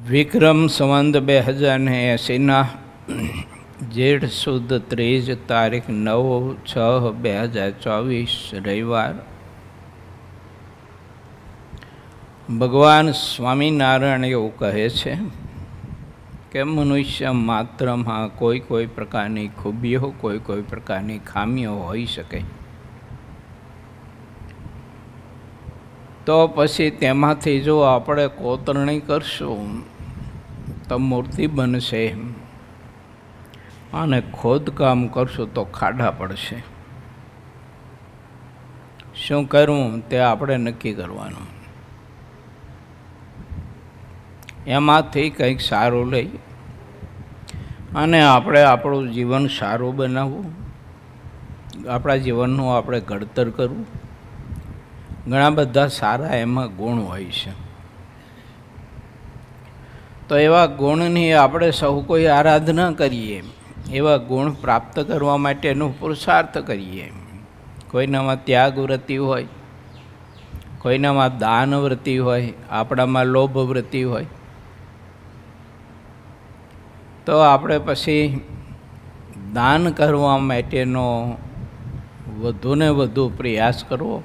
વિક્રમ સંવત 2080 જેઠ સુદ 13 તારીખ 9/6/2024 રવિવાર. ભગવાન સ્વામિનારાયણ એવું કહે છે કે મનુષ્ય માત્રમાં કોઈ પ્રકારની ખૂબીઓ કોઈ પ્રકારની ખામીઓ હોઈ શકે, તો પછી તેમાંથી જો આપણે કોતરણી કરશું તો મૂર્તિ બનશે અને ખોદકામ કરશું તો ખાડા પડશે. શું કરવું તે આપણે નક્કી કરવાનું. એમાંથી કંઈક સારું લઈ અને આપણે આપણું જીવન સારું બનાવવું, આપણા જીવનનું આપણે ઘડતર કરવું. ઘણા બધા સારા એમાં ગુણ હોય છે, તો એવા ગુણની આપણે સૌ કોઈ આરાધના કરીએ, એવા ગુણ પ્રાપ્ત કરવા માટેનો પુરુષાર્થ કરીએ. કોઈનામાં ત્યાગ વૃત્તિ હોય, કોઈનામાં દાન વૃત્તિ હોય, આપણામાં લોભ વૃત્તિ હોય, તો આપણે પછી દાન કરવા માટેનો વધુને વધુ પ્રયાસ કરવો.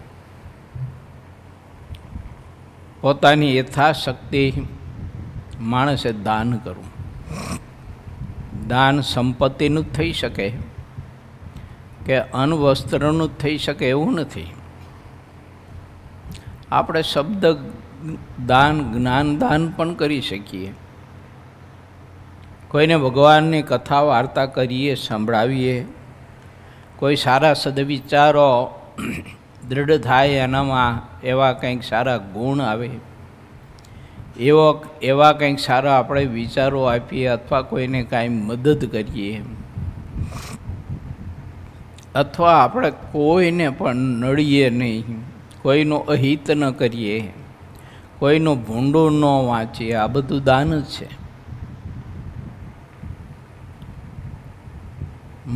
પોતાની યથાશક્તિ માણસે દાન કરવું. દાન સંપત્તિનું જ થઈ શકે કે અન્ન વસ્ત્રનું જ થઈ શકે એવું નથી. આપણે શબ્દ દાન, જ્ઞાન દાન પણ કરી શકીએ. કોઈને ભગવાનની કથા વાર્તા કરીએ, સંભળાવીએ, કોઈ સારા સદવિચારો દૃઢ થાય, એનામાં એવા કંઈક સારા ગુણ આવે, એવા કંઈક સારા આપણે વિચારો આપીએ, અથવા કોઈને કાંઈ મદદ કરીએ, અથવા આપણે કોઈને પણ નડીએ નહીં, કોઈનું અહિત ન કરીએ, કોઈનું ભૂંડું ન વાંચીએ, આ બધું દાન જ છે.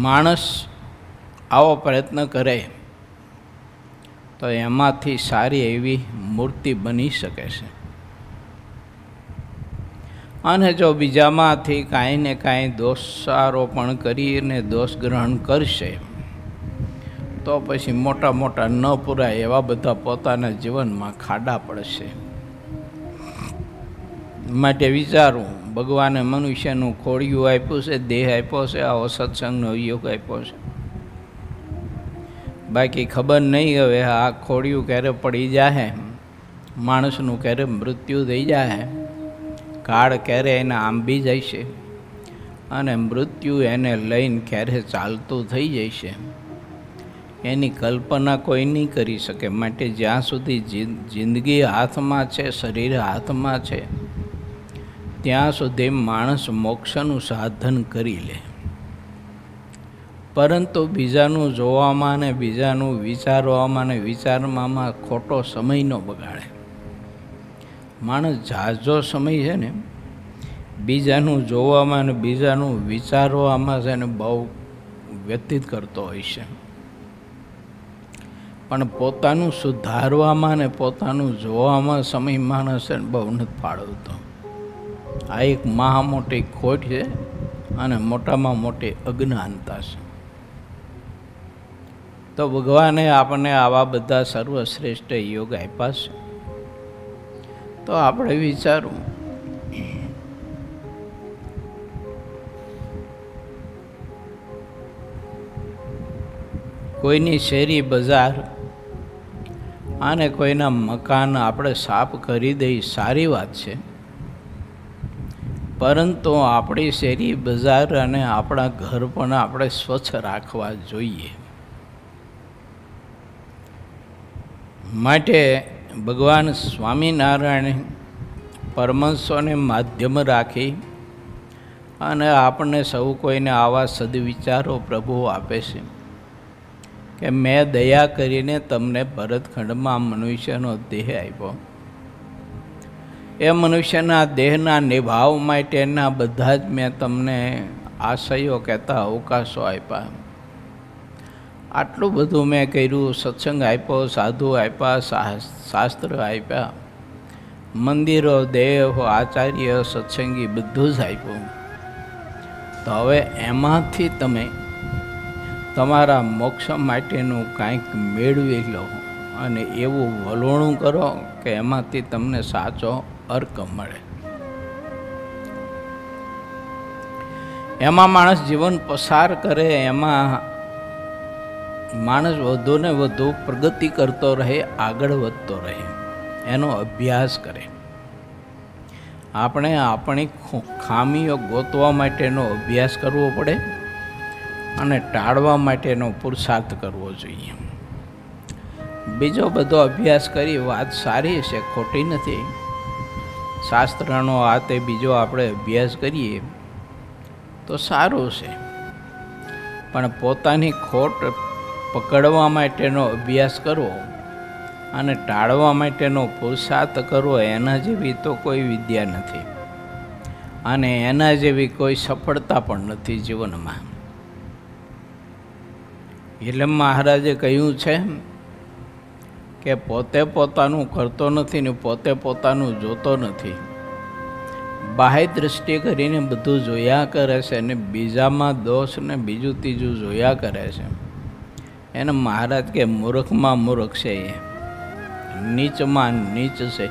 માણસ આવો પ્રયત્ન કરે તો એમાંથી સારી એવી મૂર્તિ બની શકે છે. અને જો બીજામાંથી કાંઈ ને કાંઈ દોષારોપણ કરીને દોષ ગ્રહણ કરશે તો પછી મોટા મોટા ન પૂરાય એવા બધા પોતાના જીવનમાં ખાડા પડશે. માટે વિચારવું, ભગવાને મનુષ્યનું ખોડિયું આપ્યું છે, દેહ આપ્યો છે, આવો સત્સંગનો યોગ આપ્યો છે. બાકી ખબર નહીં હવે આ ખોડિયું ક્યારે પડી જાય, માણસનું ક્યારે મૃત્યુ થઈ જાય, કાળ ક્યારે એને આંબી જાય છે અને મૃત્યુ એને લઈને ક્યારે ચાલતું થઈ જાય છે, એની કલ્પના કોઈ નહીં કરી શકે. માટે જ્યાં સુધી જિંદગી હાથમાં છે, શરીર હાથમાં છે, ત્યાં સુધી માણસ મોક્ષનું સાધન કરી લે. પરંતુ બીજાનું જોવામાં ને બીજાનું વિચારવામાં ને વિચારવામાં ખોટો સમય ન બગાડે. માણસ ઝાઝો સમય છે ને બીજાનું જોવામાં ને બીજાનું વિચારવામાં છે ને બહુ વ્યતીત કરતો હોય છે, પણ પોતાનું સુધારવામાં ને પોતાનું જોવામાં સમય માણસે બહુ નથી ફાળવતો. આ એક મહા મોટી ખોટ છે અને મોટામાં મોટી અજ્ઞાનતા છે. તો ભગવાને આપણને આવા બધા સર્વશ્રેષ્ઠ યોગ આપ્યા છે, તો આપણે વિચારવું. કોઈની શેરી બજાર અને કોઈના મકાન આપણે સાફ કરી દઈ, સારી વાત છે, પરંતુ આપણી શેરી બજાર અને આપણા ઘર પણ આપણે સ્વચ્છ રાખવા જોઈએ. માટે ભગવાન સ્વામિનારાયણ પરમહંસોને માધ્યમ રાખી અને આપણને સૌ કોઈને આવા સદવિચારો પ્રભુ આપે છે કે મેં દયા કરીને તમને ભરતખંડમાં મનુષ્યનો દેહ આપ્યો. એ મનુષ્યના દેહના નિભાવ માટેના બધા જ મેં તમને આશયો કહેતા અવકાશો આપ્યા. આટલું બધું મેં કર્યું, સત્સંગ આપ્યો, સાધુ આપ્યા, શાસ્ત્ર આપ્યા, મંદિરો, દેવ, આચાર્ય, સત્સંગી બધું જ આપ્યું. તો હવે એમાંથી તમે તમારા મોક્ષ માટેનું કાંઈક મેળવી લો અને એવું વલોણું કરો કે એમાંથી તમને સાચો અર્ક મળે. એમાં માણસ જીવન પસાર કરે, એમાં માણસ વધુ ને વધુ પ્રગતિ કરતો રહે, આગળ વધતો રહે, એનો અભ્યાસ કરે. આપણે આપણી ખામીઓ ગોતવા માટેનો અભ્યાસ કરવો પડે અને ટાળવા માટેનો પુરુષાર્થ કરવો જોઈએ. બીજો બધો અભ્યાસ કરી વાત સારી છે, ખોટી નથી. શાસ્ત્રનો આ તે બીજો આપણે અભ્યાસ કરીએ તો સારું છે, પણ પોતાની ખોટ પકડવા માટેનો અભ્યાસ કરવો અને ટાળવા માટેનો પુરુષાર્થ કરવો, એના જેવી તો કોઈ વિદ્યા નથી અને એના જેવી કોઈ સફળતા પણ નથી જીવનમાં. એટલે મહારાજે કહ્યું છે કે પોતે પોતાનું કરતો નથી ને પોતે પોતાનું જોતો નથી. બાહ્ય દ્રષ્ટિ કરીને બધું જોયા કરે છે અને બીજામાં દોષ ને બીજું ત્રીજું જોયા કરે છે. એને મહારાજ કે મૂર્ખમાં મૂર્ખ છે, એ નીચમાં નીચ છે,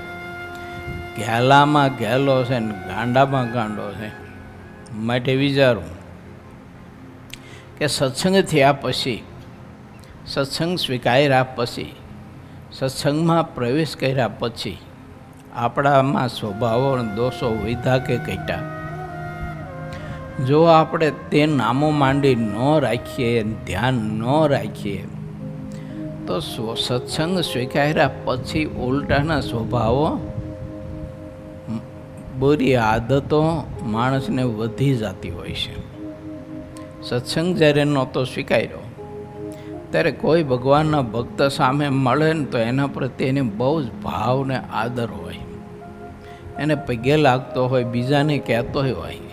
ઘેલામાં ઘેલો છે ને ગાંડામાં ગાંડો છે. માટે વિચારું કે સત્સંગ થયા પછી, સત્સંગ સ્વીકાર્યા પછી, સત્સંગમાં પ્રવેશ કર્યા પછી આપણામાં સ્વભાવો દોષો વધ્યા કે ઘટ્યા? જો આપણે તે નામો માંડી ન રાખીએ, ધ્યાન ન રાખીએ, તો સત્સંગ સ્વીકાર્યા પછી ઉલટાના સ્વભાવો, બુરી આદતો માણસને વધી જતી હોય છે. સત્સંગ જ્યારે નહોતો સ્વીકાર્યો ત્યારે કોઈ ભગવાનના ભક્ત સામે મળે ને તો એના પ્રત્યે એને બહુ જ ભાવ ને આદર હોય, એને પગે લાગતો હોય, બીજાને કહેતો હોય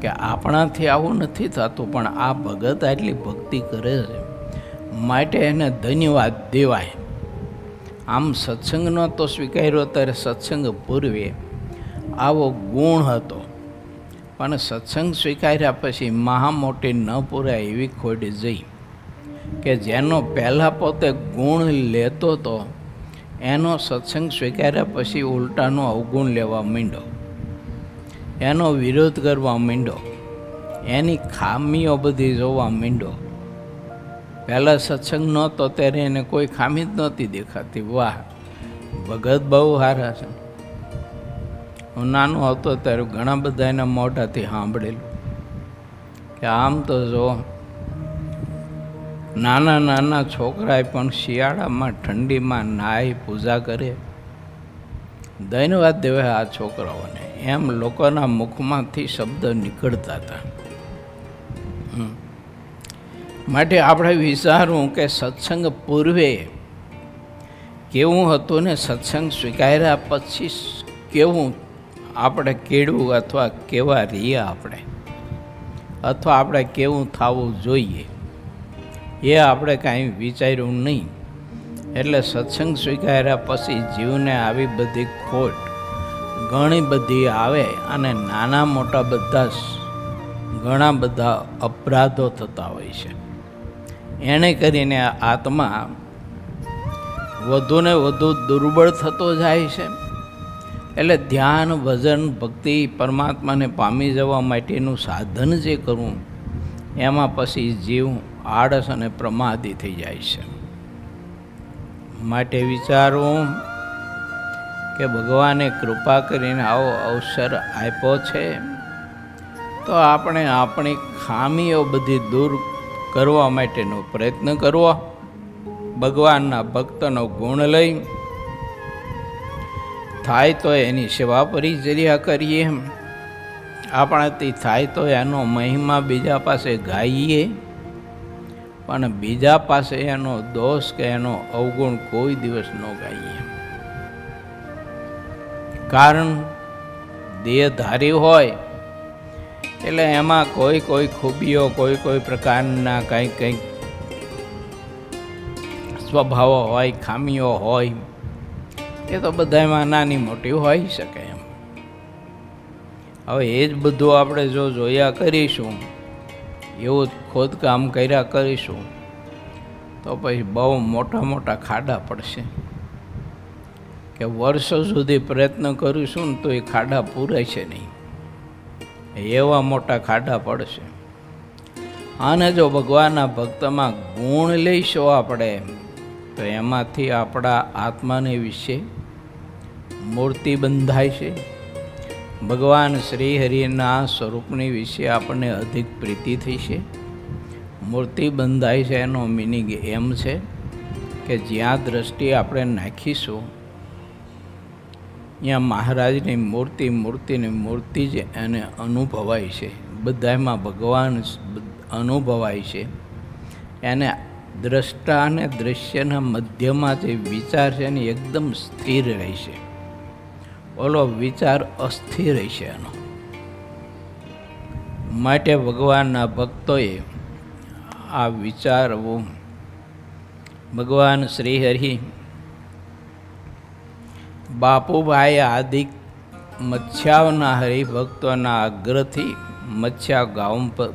કે આપણાથી આવું નથી થતું, પણ આ ભગત આટલી ભક્તિ કરે છે માટે એને ધન્યવાદ દેવાય. આમ સત્સંગ નહોતો સ્વીકાર્યો ત્યારે સત્સંગ પૂર્વે આવો ગુણ હતો, પણ સત્સંગ સ્વીકાર્યા પછી મહા મોટી ન પૂરાય એવી ખોટ જઈ કે જેનો પહેલાં પોતે ગુણ લેતો હતો એનો સત્સંગ સ્વીકાર્યા પછી ઉલટાનો અવગુણ લેવા માંડ્યો, એનો વિરોધ કરવા માંડ્યો, એની ખામીઓ બધી જોવા માંડ્યો. પહેલાં સત્સંગ નહોતો ત્યારે એને કોઈ ખામી જ નહોતી દેખાતી. વાહ, ભગત બહુ સારા છે. હું નાનો હતો ત્યારે ઘણા બધા એના મોઢાથી સાંભળેલું કે આમ તો જો નાના નાના છોકરાએ પણ શિયાળામાં ઠંડીમાં નાહી પૂજા કરે, ધન્યવાદ દેવાય આ છોકરાઓને, એમ લોકોના મુખમાંથી શબ્દ નીકળતા હતા. માટે આપણે વિચારવું કે સત્સંગ પૂર્વે કેવું હતું ને સત્સંગ સ્વીકાર્યા પછી કેવું આપણે કેળવું, અથવા કેવા રહીએ આપણે, અથવા આપણે કેવું થવું જોઈએ, એ આપણે કાંઈ વિચાર્યું નહીં. એટલે સત્સંગ સ્વીકાર્યા પછી જીવને આવી બધી ખોટ ઘણી બધી આવે અને નાના મોટા બધા ઘણા બધા અપરાધો થતા હોય છે. એને કરીને આત્મા વધુ ને વધુ દુર્બળ થતો જાય છે. એટલે ધ્યાન, ભજન, ભક્તિ, પરમાત્માને પામી જવા માટેનું સાધન જે કરવું એમાં પછી જીવ આળસ અને પ્રમાદી થઈ જાય છે. માટે વિચારવું કે ભગવાને કૃપા કરીને આવો અવસર આપ્યો છે તો આપણે આપણી ખામીઓ બધી દૂર કરવા માટેનો પ્રયત્ન કરવો, ભગવાનના ભક્તનો ગુણ લઈ થાય તો એની સેવા પરિચર્યા કરીએ, આપણાથી થાય તો એનો મહિમા બીજા પાસે ગાઈએ, પણ બીજા પાસે એનો દોષ કે એનો અવગુણ કોઈ દિવસ ન ગાઈએ. કારણ દેહધારી હોય એટલે એમાં કોઈ કોઈ ખૂબીઓ, કોઈ કોઈ પ્રકારના કંઈક સ્વભાવો હોય, ખામીઓ હોય, એ તો બધામાં નાની મોટી હોઈ શકે એમ. હવે એ જ બધું આપણે જો જોયા કરીશું, એવું જ ખોદકામ કર્યા કરીશું, તો પછી બહુ મોટા મોટા ખાડા પડશે. કે વર્ષો સુધી પ્રયત્ન કરીશું ને તો એ ખાડા પૂરાય છે નહીં, એવા મોટા ખાડા પડશે. અને જો ભગવાનના ભક્તમાં ગુણ લઈશું આપણે, તો એમાંથી આપણા આત્માને વિશે મૂર્તિ બંધાય છે. ભગવાન શ્રી હરિના સ્વરૂપની વિશે આપણને અધિક પ્રીતિ થઈ છે. મૂર્તિ બંધાય છે એનો મિનિંગ એમ છે કે જ્યાં દ્રષ્ટિ આપણે નાખીશું ત્યાં મહારાજની મૂર્તિની મૂર્તિ જ એને અનુભવાય છે. બધામાં ભગવાન અનુભવાય છે. એને દ્રષ્ટા અને દૃશ્યના મધ્યમાં જે વિચાર છે ને એકદમ સ્થિર રહેશે, ઓલો વિચાર અસ્થિર રહેશે એનો. માટે ભગવાનના ભક્તોએ આ વિચારવું. ભગવાન શ્રી હરિ બાપુભાઈ આદિ મચ્છાવના હરિભક્તોના આગ્રહથી મચ્છા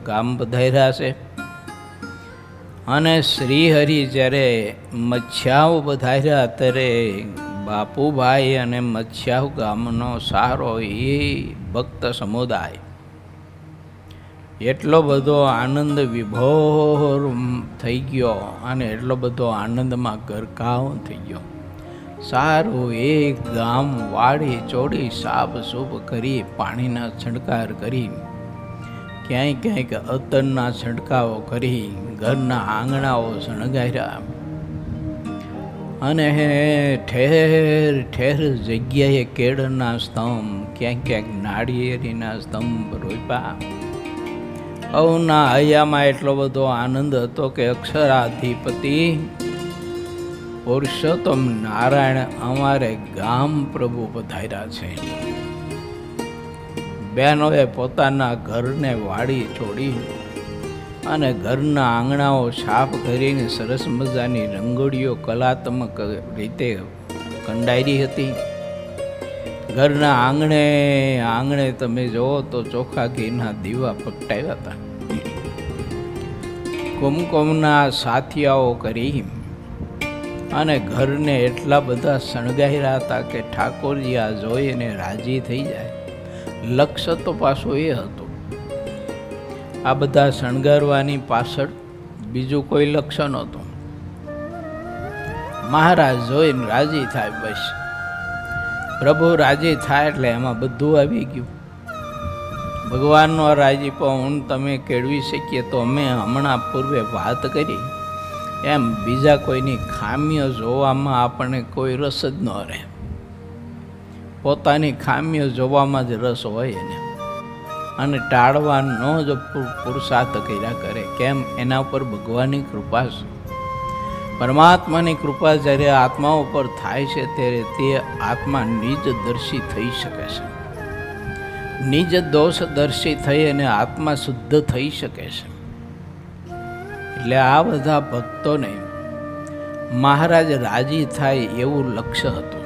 ગામ પધાર્યા છે. અને શ્રી હરિ જ્યારે મચ્છાવ પધાર્યા ત્યારે બાપુભાઈ અને મચ્છાવ ગામનો સારો એ ભક્ત સમુદાય એટલો બધો આનંદ વિભોર થઈ ગયો અને એટલો બધો આનંદમાં ગરકાવ થઈ ગયો. સારું એ ગામ વાડી ચોડી સાફ સૂફ કરી, પાણીના છંટકાર કરી, ક્યાંય ક્યાંક અત્તરના છંટકાવો કરી, ઘરના આંગણાઓ શણગાર્યા અને ઠેર ઠેર જગ્યાએ કેળના સ્તંભ, ક્યાંક ક્યાંક નાળિયેરીના સ્તંભ રોપ્યા. અવના હૈયામાં એટલો બધો આનંદ હતો કે અક્ષરાધિપતિ પુરુષોત્તમ નારાયણ અમારે ગામ પ્રભુ પધાર્યા છે. બહેનોએ પોતાના ઘરને વાડી છોડી અને ઘરના આંગણાઓ સાફ કરીને સરસ મજાની રંગોળીઓ કલાત્મક રીતે કંડારી હતી. ઘરના આંગણે તમે જુઓ તો ચોખ્ખા ઘીના દીવા પ્રગટાવ્યા હતા. કુમકુમના સાથિયાઓ કરી અને ઘરને એટલા બધા શણગાર્યા હતા કે ઠાકોરજી આ જોઈને રાજી થઈ જાય. લક્ષ્ય તો પાછું એ હતું. આ બધા શણગારવાની પાછળ બીજું કોઈ લક્ષ્ય નહોતું. મહારાજ જોઈને રાજી થાય, બસ પ્રભુ રાજી થાય એટલે એમાં બધું આવી ગયું. ભગવાનનો રાજીપો હું તમે કેળવી શકીએ તો અમે હમણાં પૂર્વે વાત કરી એમ બીજા કોઈની ખામીઓ જોવામાં આપણને કોઈ રસ જ ન રહે. પોતાની ખામીઓ જોવામાં જ રસ હોય એને, અને ટાળવાનો જ પુરુષાર્થ કર્યા કરે. કેમ? એના ઉપર ભગવાનની કૃપા છે. પરમાત્માની કૃપા જ્યારે આત્મા ઉપર થાય છે ત્યારે તે આત્મા નિજ દર્શી થઈ શકે છે. નિજ દોષ દર્શી થઈ અને આત્મા શુદ્ધ થઈ શકે છે. એટલે આ બધા ભક્તોને મહારાજ રાજી થાય એવું લક્ષ્ય હતું.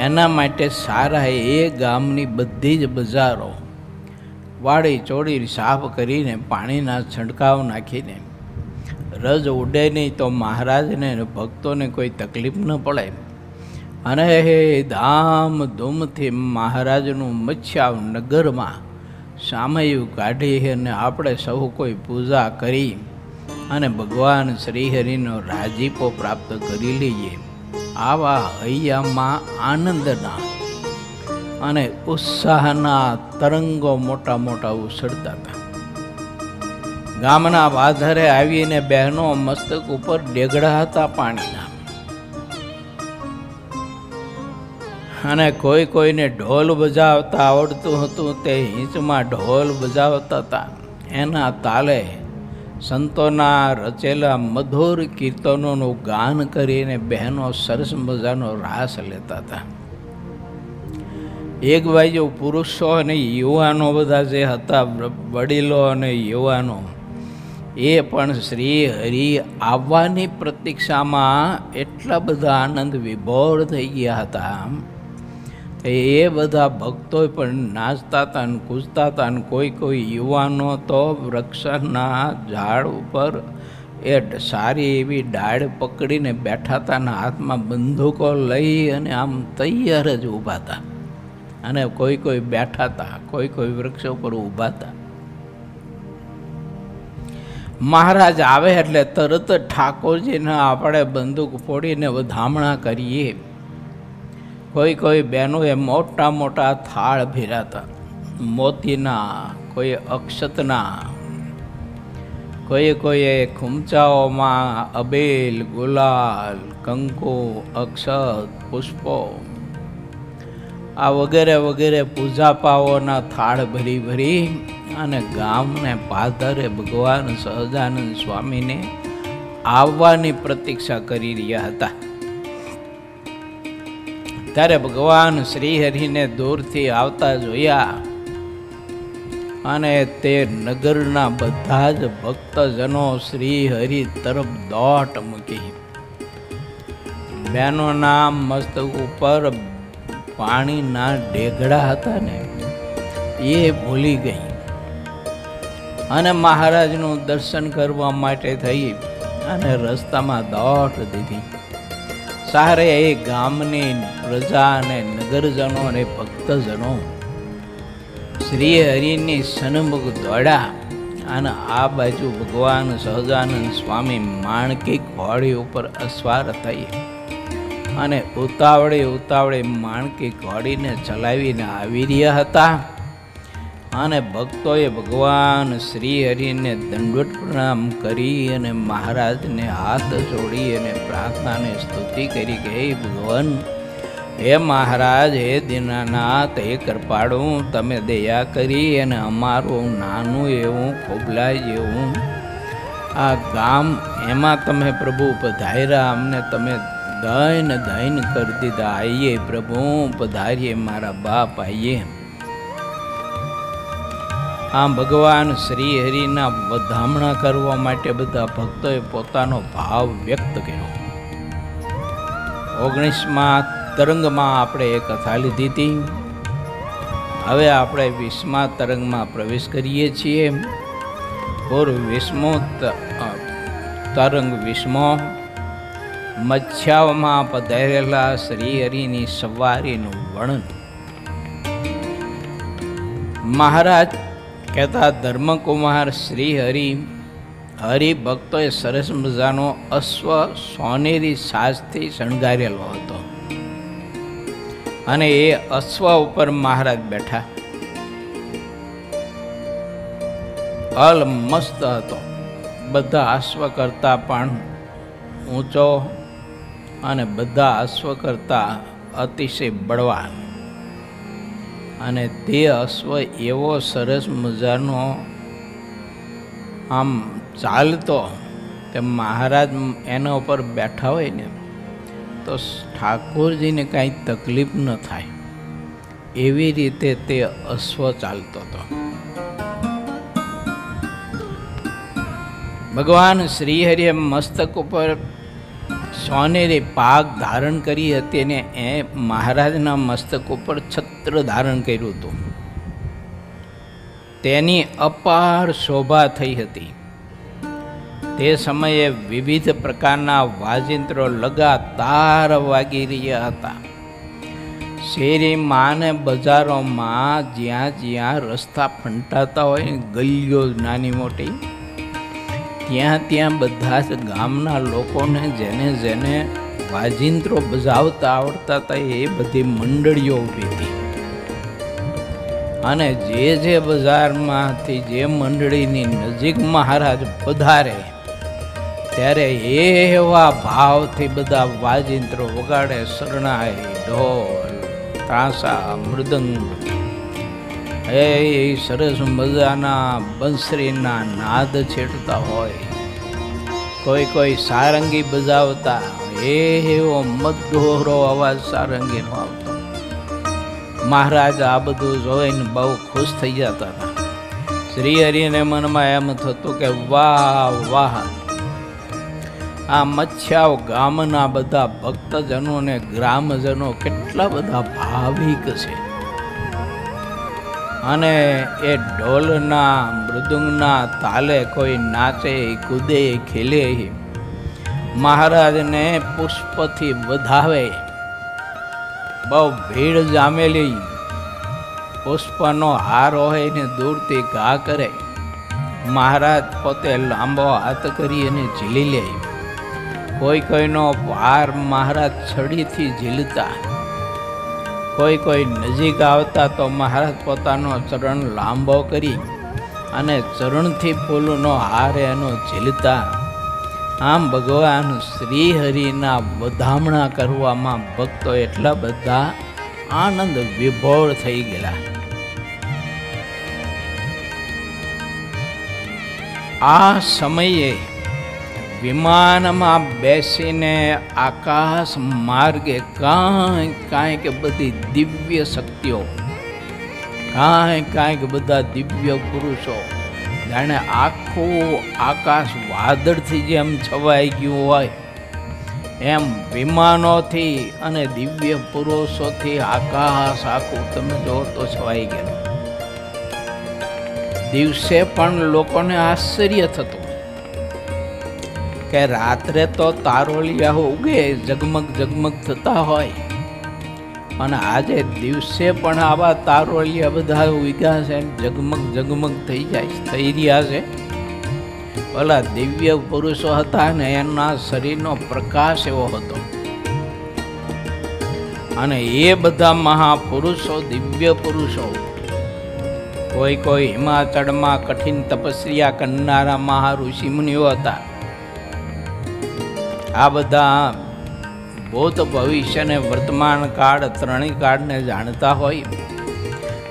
એના માટે સારા એ ગામની બધી જ બજારો વાડી ચોડી સાફ કરીને પાણીના છંટકાવ નાખીને રજ ઉડે નહીં તો મહારાજને ભક્તોને કોઈ તકલીફ ન પડે અને ધામધૂમથી મહારાજનું મચ્છાવ નગરમાં સામયું કાઢી અને આપણે સૌ કોઈ પૂજા કરી અને ભગવાન શ્રીહરિનો રાજીપો પ્રાપ્ત કરી લઈએ. આવા હૈયામાં આનંદના અને ઉત્સાહના તરંગો મોટા મોટા ઉછળતા હતા. ગામના બાધરે આવીને બહેનો મસ્તક ઉપર ડેગડા હતા પાણીના, અને કોઈને ઢોલ બજાવતા આવડતું હતું તે હિંચમાં ઢોલ બજાવતા હતા. એના તાલે સંતોના રચેલા મધુર કીર્તનોનું ગાન કરીને બહેનો સરસ મજાનો રાસ લેતા હતા. એક બાજુ પુરુષો અને યુવાનો બધા જે હતા, વડીલો અને યુવાનો, એ પણ શ્રી હરિ આવવાની પ્રતીક્ષામાં એટલા બધા આનંદ વિભોર થઈ ગયા હતા. એ બધા ભક્તો પણ નાચતા હતા ને કૂદતા હતા ને કોઈ યુવાનો તો વૃક્ષના ઝાડ ઉપર એ સારી એવી ડાળ પકડીને બેઠા હતા ને હાથમાં બંદૂકો લઈ અને આમ તૈયાર જ ઊભા હતા. અને કોઈ બેઠા હતા, કોઈ વૃક્ષ ઉપર ઊભા હતા. મહારાજ આવે એટલે તરત ઠાકોરજીને આપણે બંદૂક ફોડીને વધામણા કરીએ. કોઈ બહેનોએ મોટા મોટા થાળ ભેરાતા, મોતીના, કોઈ અક્ષતના, કોઈએ ખૂમચાઓમાં અબેલ, ગુલાલ, કંકુ, અક્ષત, પુષ્પો આ વગેરે પૂજાપાઓના થાળ ભરી અને ગામને પાદરે ભગવાન સહજાનંદ સ્વામીને આવવાની પ્રતીક્ષા કરી રહ્યા હતા. ત્યારે ભગવાન શ્રીહરિને દૂરથી આવતા જોયા અને તે નગરના બધા જ ભક્તજનો શ્રીહરિ તરફ દોટ મૂકી. બહેનોના મસ્તક ઉપર પાણીના ઢેગડા હતા ને એ ભૂલી ગઈ અને મહારાજનું દર્શન કરવા માટે થઈ અને રસ્તામાં દોટ દીધી. સારે એ ગામની પ્રજા અને નગરજનો અને ભક્તજનો શ્રી હરિની સન્મુખ દોડ્યા અને આ બાજુ ભગવાન સહજાનંદ સ્વામી માણકી ઘોડી ઉપર અસવાર થઈ અને ઉતાવળે માણકી ઘોડીને ચલાવીને આવી રહ્યા હતા. અને ભક્તોએ ભગવાન શ્રી હરિને દંડવત પ્રણામ કરી અને મહારાજને હાથ જોડી અને પ્રાર્થનાને સ્તુતિ કરી કે હે ભગવાન, હે મહારાજ, હે દીનાનાથ, હે કૃપાળુ, તમે દયા કરી અને અમારું નાનું એવું ખોબલાય જેવું આ ગામ એમાં તમે પ્રભુ પધાર્યા, અમને તમે ધન કરી દીધા. આઈએ પ્રભુ પધારીએ મારા બાપ, આઈએ. આમ ભગવાન શ્રી હરિના વધામણા કરવા માટે બધા ભક્તોએ પોતાનો ભાવ વ્યક્ત કર્યો. 19મા તરંગમાં આપણે એ કથા લીધી હતી. હવે આપણે 20મા તરંગમાં પ્રવેશ કરીએ છીએ. પૂર્વ 20મો તરંગ 20મો મચ્છાવમાં પધારેલા શ્રી હરિની સવારીનું વર્ણન. મહારાજ કહેતા, ધર્મકુમાર શ્રી હરિભક્તોએ સરસ મજાનો અશ્વ સોનેરી સાજથી શણગારેલો હતો અને એ અશ્વ ઉપર મહારાજ બેઠા. અલ મસ્ત હતો, બધા અશ્વ કરતાં પણ ઊંચો અને બધા અશ્વ કરતાં અતિશય બળવાન. અને તે અશ્વ એવો સરસ મજાનો આમ ચાલતો કે મહારાજ એના ઉપર બેઠા હોય ને તો ઠાકોરજીને કાંઈ તકલીફ ન થાય એવી રીતે તે અશ્વ ચાલતો હતો. ભગવાન શ્રીહરિએ મસ્તક ઉપર સોનેરી પાગ ધારણ કરી હતી અને એ મહારાજના મસ્તક ઉપર છત્ર ધારણ કર્યું હતું. તેની અપાર શોભા થઈ હતી. તે સમયે વિવિધ પ્રકારના વાજિંત્રો લગાતાર વાગી રહ્યા હતા. શેરીમાં ને બજારોમાં જ્યાં રસ્તા ફંટાતા હોય, ગલીઓ નાની મોટી, ત્યાં બધા જ ગામના લોકોને જેને વાજિંત્રો બજાવતા આવડતા હતા એ બધી મંડળીઓ ઊભી હતી. અને જે બજારમાંથી જે મંડળીની નજીક મહારાજ પધારે ત્યારે એવા ભાવથી બધા વાજિંત્રો વગાડે. શરણાઈ, ઢોલ, ત્રાંસા, મૃદંગ, એ સરસ મજાના બંસરીના નાદ છેડતા હોય. કોઈ સારંગી બજાવતા, એવો મધુરો અવાજ સારંગીનો આવતો. મહારાજ આ બધું જોઈને બહુ ખુશ થઈ જતા હતા. શ્રી હરિને મનમાં એમ થતું કે વાહ વાહ, આ મચ્છાવ ગામના બધા ભક્તજનો ને ગ્રામજનો કેટલા બધા ભાવિક છે. અને એ ઢોલના મૃદુંગના તાલે કોઈ નાચે કૂદે ખેલે, મહારાજને પુષ્પથી વધાવે. બહુ ભીડ જામેલી, પુષ્પનો હાર હોય ને દૂરથી ઘા કરે. મહારાજ પોતે લાંબો હાથ કરી અને ઝીલી લે. કોઈ કોઈનો ભાર મહારાજ છડીથી ઝીલતા. કોઈ નજીક આવતા તો મહારાજ પોતાનો ચરણ લાંબો કરી અને ચરણથી ફૂલનો હાર એનો ઝીલતા. આમ ભગવાન શ્રી હરિના વધામણા કરવામાં ભક્તો એટલા બધા આનંદ વિભોર થઈ ગયેલા. આ સમયે વિમાનમાં બેસીને આકાશ માર્ગે કાંઈક બધી દિવ્ય શક્તિઓ, કાંઈક બધા દિવ્ય પુરુષો, જાણે આખું આકાશ વાદળથી જેમ છવાઈ ગયું હોય એમ વિમાનોથી અને દિવ્ય પુરુષોથી આકાશ આખું તમે જો તો છવાઈ ગયેલું. દિવસે પણ લોકોને આશ્ચર્ય થતું કે રાત્રે તો તારોલિયા ઉગે, ઝગમગ થતા હોય, અને આજે દિવસે પણ આવા તારોલિયા બધા ઉગ્યા છે, ઝગમગ થઈ રહ્યા છે. ઓલા દિવ્ય પુરુષો હતા ને એના શરીરનો પ્રકાશ એવો હતો. અને એ બધા મહાપુરુષો, દિવ્ય પુરુષો, કોઈ હિમાચળમાં કઠિન તપસ્યા કરનારા મહાઋષિ મુનિઓ હતા. આ બધા ભૂત ભવિષ્ય ને વર્તમાન કાળ ત્રણેય કાળને જાણતા હોય.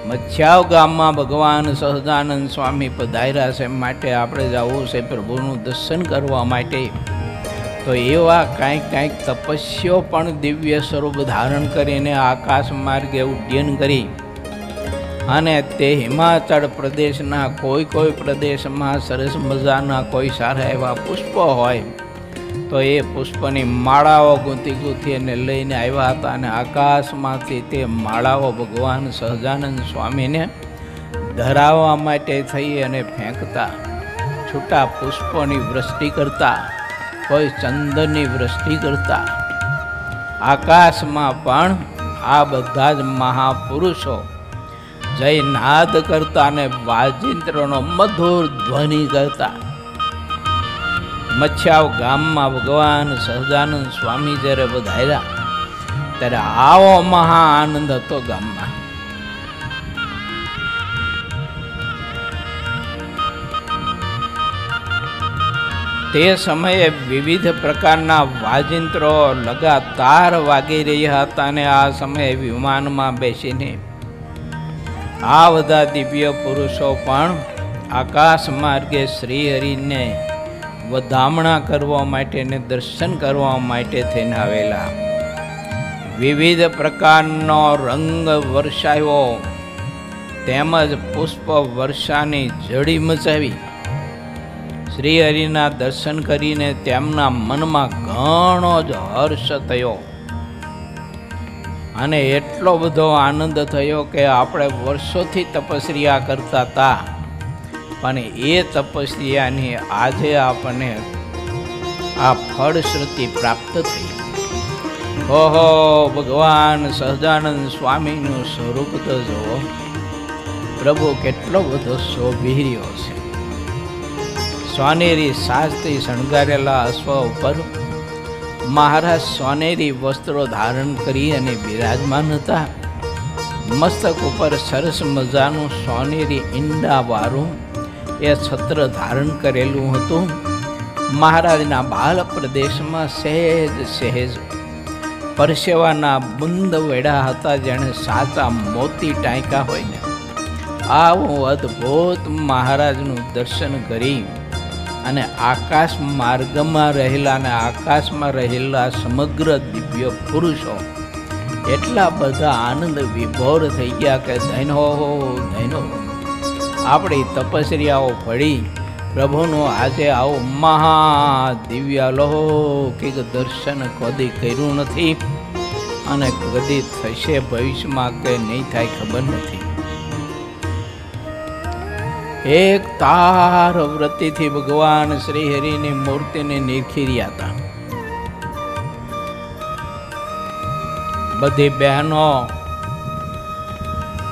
મચ્છાવ ગામમાં ભગવાન સહજાનંદ સ્વામી પધાર્યા છે, માટે આપણે જવું છે પ્રભુનું દર્શન કરવા માટે. તો એવા કાંઈક તપસ્યો પણ દિવ્ય સ્વરૂપ ધારણ કરીને આકાશ માર્ગે ઉડ્ડયન કરી અને તે હિમાચળ પ્રદેશના કોઈ પ્રદેશમાં સરસ મજાના કોઈ સારા એવા પુષ્પો હોય તો એ પુષ્પની માળાઓ ગૂંથી એને લઈને આવ્યા હતા. અને આકાશમાંથી તે માળાઓ ભગવાન સહજાનંદ સ્વામીને ધરાવવા માટે થઈ અને ફેંકતા. છૂટા પુષ્પોની વૃષ્ટિ કરતા, કોઈ ચંદનની વૃષ્ટિ કરતા. આકાશમાં પણ આ બધા જ મહાપુરુષો જય નાદ કરતા અને વાજિંત્રનો મધુર ધ્વનિ કરતા. મચ્છાવ ગામમાં ભગવાન સહજાનંદ સ્વામી જ્યારે પધાર્યા ત્યારે આવો મહા આનંદ હતો ગામમાં. તે સમયે વિવિધ પ્રકારના વાજિંત્રો લગાતાર વાગી રહ્યા હતા અને આ સમયે વિમાનમાં બેસીને આ બધા દિવ્ય પુરુષો પણ આકાશ માર્ગે શ્રી હરિને વધામણા કરવા માટે ને દર્શન કરવા માટે થઈને આવેલા. વિવિધ પ્રકારનો રંગ વર્ષાયો તેમજ પુષ્પ વર્ષાની જડી મચાવી. શ્રી હરિના દર્શન કરીને તેમના મનમાં ઘણો જ હર્ષ થયો અને એટલો બધો આનંદ થયો કે આપણે વર્ષોથી તપસ્યા કરતા હતા, પણ એ તપસ્યાની આજે આપણને આ ફળશ્રુતિ પ્રાપ્ત થઈ. ઓહો, ભગવાન સહજાનંદ સ્વામીનું સ્વરૂપ તો જુઓ, પ્રભુ કેટલો બધો શોભી રહ્યો છે. સોનેરી સાજથી શણગારેલા અશ્વ ઉપર મહારાજ સોનેરી વસ્ત્રો ધારણ કરી અને બિરાજમાન હતા. મસ્તક ઉપર સરસ મજાનું સોનેરી ઈંડાવાળું એ છત્ર ધારણ કરેલું હતું. મહારાજના બાલ પ્રદેશમાં સહેજ પરસેવાના બુંદ વેડા હતા, જેણે સાચા મોતી ટાંક્યા હોય ને આવું અદ્ભુત મહારાજનું દર્શન કરી અને આકાશ માર્ગમાં રહેલા અને આકાશમાં રહેલા સમગ્ર દિવ્ય પુરુષો એટલા બધા આનંદ વિભોર થઈ ગયા કે ધૈનો આપણી તપસ્યાઓ પડી પ્રભુનું આજે આવું મહા દિવ્ય લૌકિક દર્શન કદી કર્યું નથી અને કદી થશે ભવિષ્યમાં કે નહીં થાય ખબર નથી. એક તાર વૃત્તિથી ભગવાન શ્રી હરિની મૂર્તિને નિરખી હતા. બધી બહેનો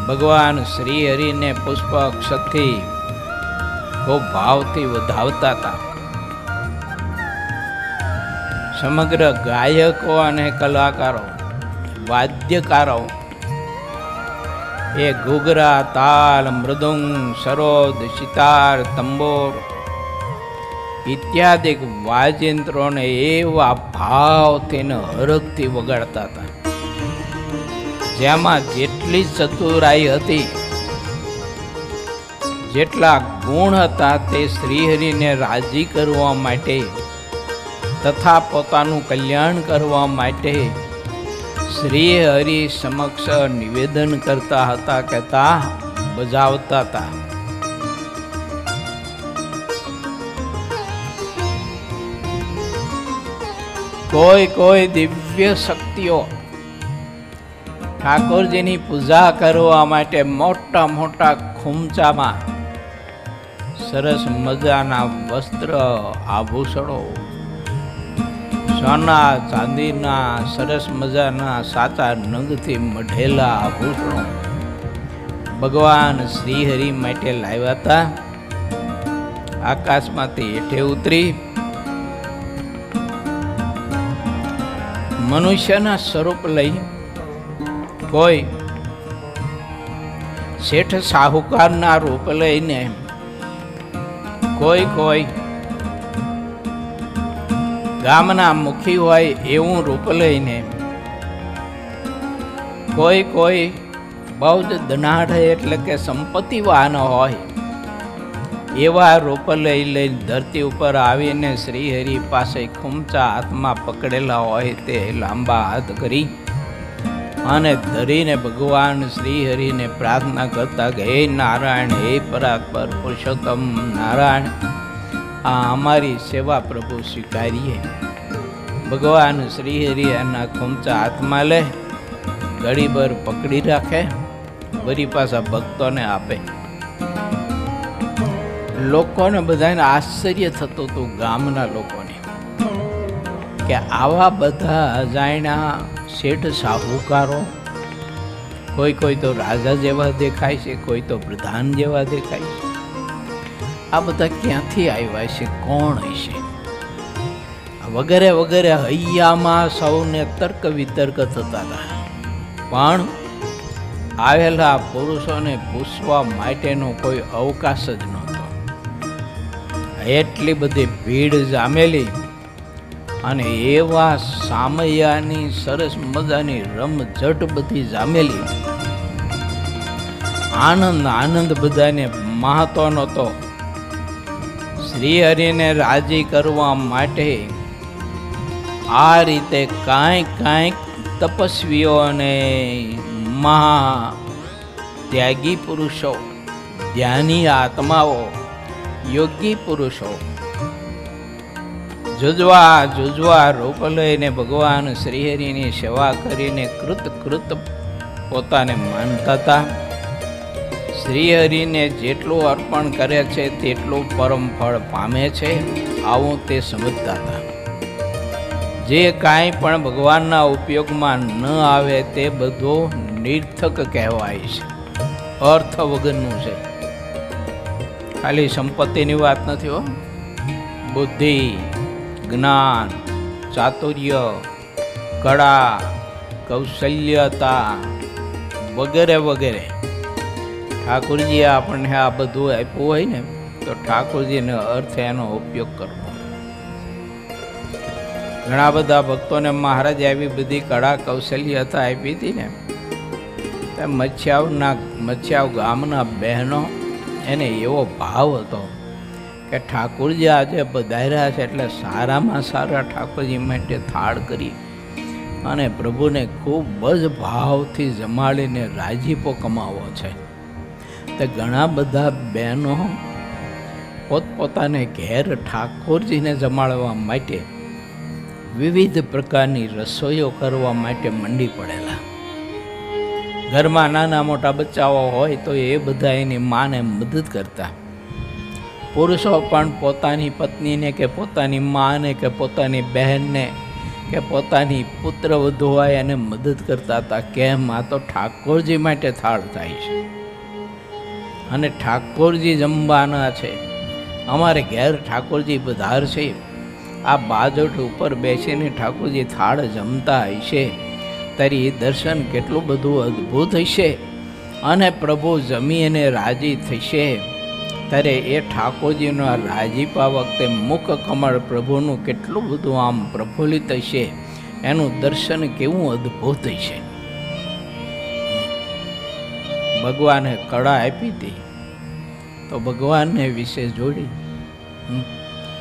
ભગવાન શ્રી હરિને પુષ્પ અક્ષતથી ખૂબ ભાવથી વધાવતા હતા. સમગ્ર ગાયકો અને કલાકારો, વાદ્યકારો એ ઘૂઘરા, તાલ, મૃદુંગ, સરોદ, સિતાર, તંબોર ઇત્યાદિ વાજિંત્રોને એવા ભાવથી ને હરખથી વગાડતા હતા. જેમાં જેટલી ચતુરાઈ હતી, જેટલા ગુણ હતા, તે શ્રીહરિને રાજી કરવા માટે તથા પોતાનું કલ્યાણ કરવા માટે શ્રી હરિ સમક્ષ નિવેદન કરતા હતા, કહેતા બજાવતા હતા. કોઈ દિવ્ય શક્તિઓ ઠાકોરજીની પૂજા કરવા માટે મોટા મોટા ખૂમચામાં સરસ મજાના વસ્ત્ર, આભૂષણો, સોના ચાંદીના સરસ મજાના સાચા નંગથી મઢેલા આભૂષણો ભગવાન શ્રી હરિ માટે લાવ્યા હતા. આકાશમાંથી હેઠે ઉતરી મનુષ્યના સ્વરૂપ લઈ કોઈ શેઠ સાહુકારના રૂપ લઈને, કોઈ ગામના મુખી હોય એવું રૂપ લઈને, કોઈ બહુ જ ધનાઢ એટલે કે સંપત્તિવાન હોય એવા રૂપ લઈને ધરતી ઉપર આવીને શ્રી હરિ પાસે ખૂમચા હાથમાં પકડેલા હોય તે લાંબા હાથ કરી અને ધરીને ભગવાન શ્રી હરિને પ્રાર્થના કરતા કે હે નારાયણ, હે પરાત્પર પુરુષોત્તમ નારાયણ, આ અમારી સેવા પ્રભુ સ્વીકારીએ. ભગવાન શ્રી હરિ એના ખૂમચા હાથમાં લે, ઘડીભર પકડી રાખે, વળી પાછા ભક્તોને આપે. લોકોને બધાને આશ્ચર્ય થતું હતું, ગામના લોકોને, કે આવા બધા અજાણ્યા શેઠ સાહુકારો, કોઈ તો રાજા જેવા દેખાય છે, કોઈ તો પ્રધાન જેવા દેખાય છે, આ બધા ક્યાંથી આવ્યા છે, કોણ હશે, વગેરે વગેરે હૈયામાં સૌને તર્ક વિતર્ક થતા હતા. પણ આવેલા પુરુષોને પૂછવા માટેનો કોઈ અવકાશ જ નહોતો. એટલી બધી ભીડ જામેલી અને એવા સામૈયાની સરસ મજાની રમઝટ બધી જામેલી. આનંદ બધાને મહત્વ નહોતો. શ્રી હરિને રાજી કરવા માટે આ રીતે કાંઈક તપસ્વીઓ અને મહા ત્યાગી પુરુષો, ધ્યાની આત્માઓ, યોગી પુરુષો જુજવા રૂપ લઈને ભગવાન શ્રીહરિની સેવા કરીને કૃત પોતાને માનતા હતા. શ્રીહરિને જેટલું અર્પણ કરે છે તેટલું પરમ ફળ પામે છે, આવું તે સમજતા હતા. જે કાંઈ પણ ભગવાનના ઉપયોગમાં ન આવે તે બધું નિર્થક કહેવાય છે, અર્થ વગરનું છે. ખાલી સંપત્તિની વાત નથી હો. બુદ્ધિ, જ્ઞાન, ચાતુર્ય, કળા, કૌશલ્યતા વગેરે વગેરે ઠાકોરજીએ આપણને આ બધું આપ્યું હોય ને, તો ઠાકોરજીને અર્થ એનો ઉપયોગ કરવો. ઘણા બધા ભક્તોને મહારાજ આવી બધી કળા કૌશલ્યતા આપી હતી ને, મચ્છાવ ગામના બહેનો એને એવો ભાવ હતો કે ઠાકોરજી આજે પધાર્યા છે એટલે સારામાં સારા ઠાકોરજી માટે થાળ કરી અને પ્રભુને ખૂબ જ ભાવથી જમાડીને રાજીપો કમાવો છે. તે ઘણા બધા બહેનો પોતપોતાને ઘેર ઠાકોરજીને જમાડવા માટે વિવિધ પ્રકારની રસોઈઓ કરવા માટે મંડી પડેલા. ઘરમાં નાના મોટા બચ્ચાઓ હોય તો એ બધા એની માને મદદ કરતા. પુરુષો પણ પોતાની પત્નીને કે પોતાની માને કે પોતાની બહેનને કે પોતાની પુત્રવધુ હોય એને મદદ કરતા હતા. કેમ? આ તો ઠાકોરજી માટે થાળ થાય છે અને ઠાકોરજી જમવાના છે. અમારે ઘેર ઠાકોરજી પધાર છે. આ બાજોટ ઉપર બેસીને ઠાકોરજી થાળ જમતા હશે ત્યારે એ દર્શન કેટલું બધું અદ્ભુત હશે અને પ્રભુ જમીને રાજી થશે ત્યારે એ ઠાકોરજીનો રાજીપા વખતે મુખ કમળ પ્રભુનું કેટલું બધું આમ પ્રફુલ્લિત હશે, એનું દર્શન કેવું અદ્ભુત હશે. ભગવાને કળા આપી હતી તો ભગવાનને વિશે જોડી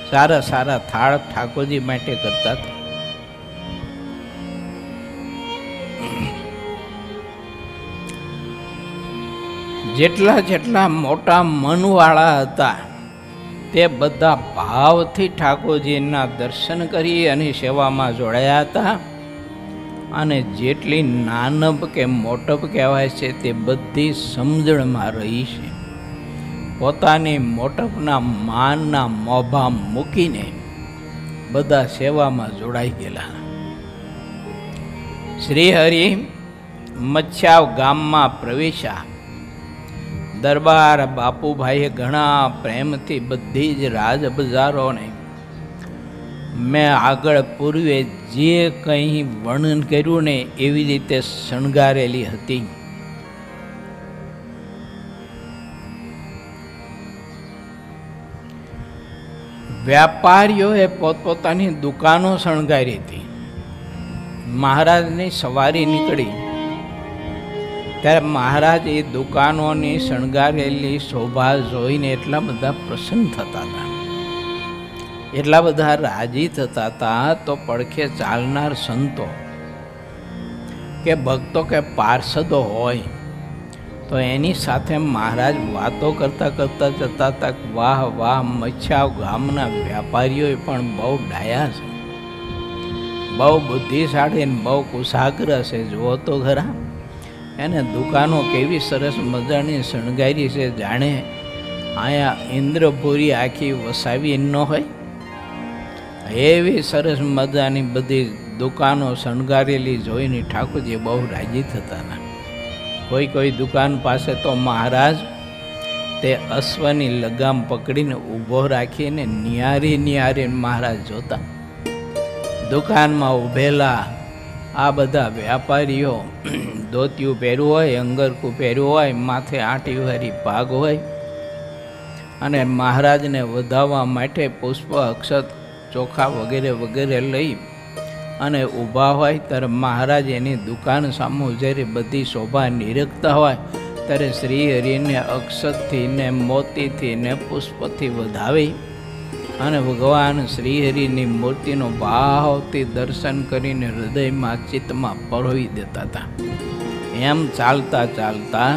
સારા સારા થાળ ઠાકોરજી માટે કરતા હતા. જેટલા જેટલા મોટા મનવાળા હતા તે બધા ભાવથી ઠાકોરજીના દર્શન કરી અને સેવામાં જોડાયા હતા. અને જેટલી નાનબ કે મોટપ કહેવાય છે તે બધી સમજણમાં રહી છે. પોતાની મોટપના માનના મોભા મૂકીને બધા સેવામાં જોડાઈ ગયેલા. શ્રી હરિ મચ્છાવ ગામમાં પ્રવેશ્યા. દરબાર બાપુભાઈએ ઘણા પ્રેમથી બધી જ રાજ બજારોને મેં આગળ પૂર્વે જે કંઈ વર્ણન કર્યું ને એવી રીતે શણગારેલી હતી. વ્યાપારીઓએ પોતપોતાની દુકાનો શણગારી હતી. મહારાજની સવારી નીકળી ત્યારે મહારાજ એ દુકાનોની શણગારેલી શોભા જોઈને એટલા બધા પ્રસન્ન થતા હતા, એટલા બધા રાજી થતા હતા. તો પડખે ચાલનાર સંતો કે ભક્તો કે પાર્ષદો હોય તો એની સાથે મહારાજ વાતો કરતા કરતા જતા હતા. વાહ વાહ, મચ્છાવ ગામના વેપારીઓએ પણ બહુ ડાયા છે, બહુ બુદ્ધિશાળી ને બહુ કુશાગ્ર છે. જુઓ તો ખરા એને દુકાનો કેવી સરસ મજાની શણગારી છે, જાણે અહીંયા ઇન્દ્રપુરી આખી વસાવી ન હોય એવી સરસ મજાની બધી દુકાનો શણગારેલી જોઈને ઠાકોરજી બહુ રાજી થતા હતા. કોઈ કોઈ દુકાન પાસે તો મહારાજ તે અશ્વની લગામ પકડીને ઊભો રાખીને નિયારી નિયારી મહારાજ જોતા. દુકાનમાં ઊભેલા આ બધા વેપારીઓ ધોતિયું પહેર્યું હોય, અંગરખું પહેર્યું હોય, માથે આંટીવાળી ભાગ હોય અને મહારાજને વધાવવા માટે પુષ્પ અક્ષત ચોખા વગેરે વગેરે લઈ અને ઊભા હોય ત્યારે મહારાજ એની દુકાન સામુ જ્યારે બધી શોભા નિરખતા હોય ત્યારે શ્રી હરિને અક્ષતથી ને મોતીથી ને પુષ્પથી વધાવી અને ભગવાન શ્રી હરિની મૂર્તિનો ભાવથી દર્શન કરીને હૃદયમાં ચિત્તમાં પરોવી દેતા હતા. એમ ચાલતા ચાલતા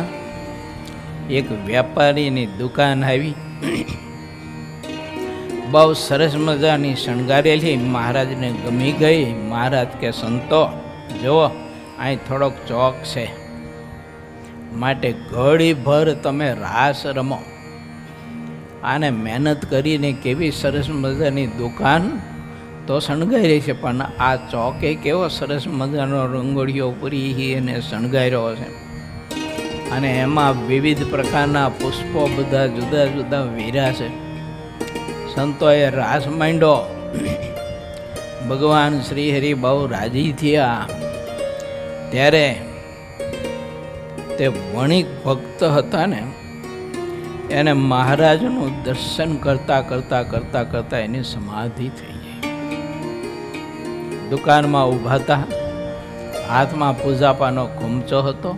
એક વેપારીની દુકાન આવી, બહુ સરસ મજાની શણગારેલી. મહારાજને ગમી ગઈ. મહારાજ કે સંતો જુઓ અહીં થોડોક ચોક છે, માટે ઘડીભર તમે રાસ રમો. આને મહેનત કરીને કેવી સરસ મજાની દુકાન તો શણગારી છે, પણ આ ચોકે કેવો સરસ મજાનો રંગોળીઓ પૂરી અને શણગાર્યો છે અને એમાં વિવિધ પ્રકારના પુષ્પો બધા જુદા જુદા વીરા છે. સંતોએ રાસ માંડ્યો. ભગવાન શ્રી હરિ બહુ રાજી થયા. ત્યારે તે વણિક ભક્ત હતા ને એને મહારાજનું દર્શન કરતા કરતા કરતા કરતા એની સમાધિ થઈ ગઈ. દુકાનમાં ઊભા હતા, હાથમાં પૂજાપાનો ખૂમચો હતો.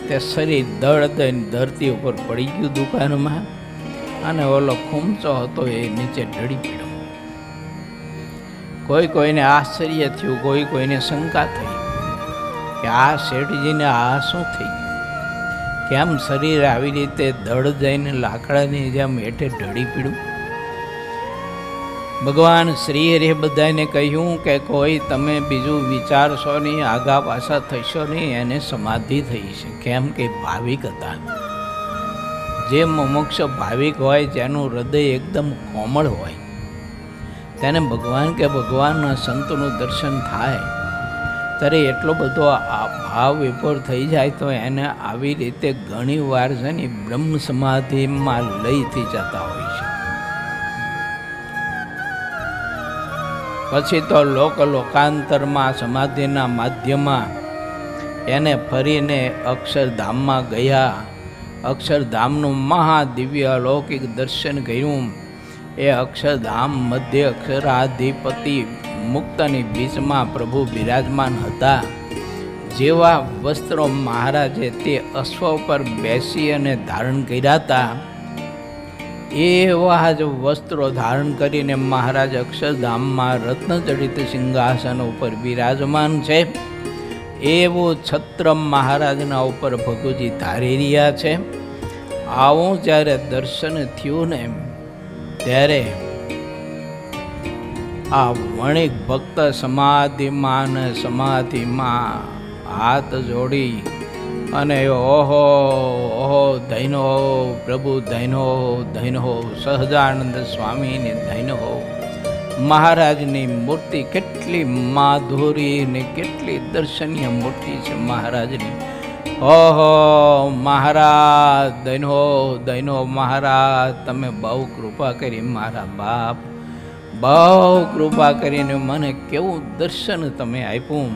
તે શરીર દળ દઈને ધરતી ઉપર પડી ગયું દુકાનમાં અને ઓલો ખૂમચો હતો એ નીચે ઢળી પડ્યો. કોઈ કોઈને આશ્ચર્ય થયું, કોઈ કોઈને શંકા થઈ કે આ શેઠજીને આ શું થઈ ગયું, કેમ શરીર આવી રીતે દળ જઈને લાકડાની જેમ હેઠે ઢળી પીડ્યું? ભગવાન શ્રી હરિએ બધાને કહ્યું કે કોઈ તમે બીજું વિચારશો નહીં, આગા પાછા થશો નહીં, એને સમાધિ થઈ છે. કેમ કે ભાવિક હતા. જે મોક્ષ ભાવિક હોય, જેનું હૃદય એકદમ કોમળ હોય, તેને ભગવાન કે ભગવાનના સંતનું દર્શન થાય ત્યારે એટલો બધો ભાવ વિભોર થઈ જાય તો એને આવી રીતે ઘણી વાર છે ને બ્રહ્મ સમાધિમાં લયથી જતા હોય છે. પછી તો લોકાંતરમાં સમાધિના માધ્યમમાં એને ફરીને અક્ષરધામમાં ગયા. અક્ષરધામનું મહાદિવ્ય અલૌકિક દર્શન કર્યું. એ અક્ષરધામ મધ્ય અક્ષરાધિપતિ મુક્તની બીચમાં પ્રભુ બિરાજમાન હતા. જેવા વસ્ત્રો મહારાજે તે અશ્વ પર બેસી અને ધારણ કર્યા હતા, એવા જ વસ્ત્રો ધારણ કરીને મહારાજ અક્ષરધામમાં રત્નજડિત સિંહાસન ઉપર બિરાજમાન છે. એવું છત્ર મહારાજના ઉપર ભગુજી ધારી રહ્યા છે. આવું જ્યારે દર્શન થયું ને ત્યારે આ વણિક ભક્ત સમાધિમાં હાથ જોડી અને ઓહો ઓહો ધૈનો પ્રભુ, ધૈનો ધૈનો સહજાનંદ સ્વામીને ધૈનો. મહારાજની મૂર્તિ કેટલી માધુરી ને કેટલી દર્શનીય મૂર્તિ છે મહારાજની. ઓહો મહારાજ ધૈનો ધૈનો મહારાજ, તમે બહુ કૃપા કરી મારા બાપ, બહુ કૃપા કરીને મને કેવું દર્શન તમે આપ્યું.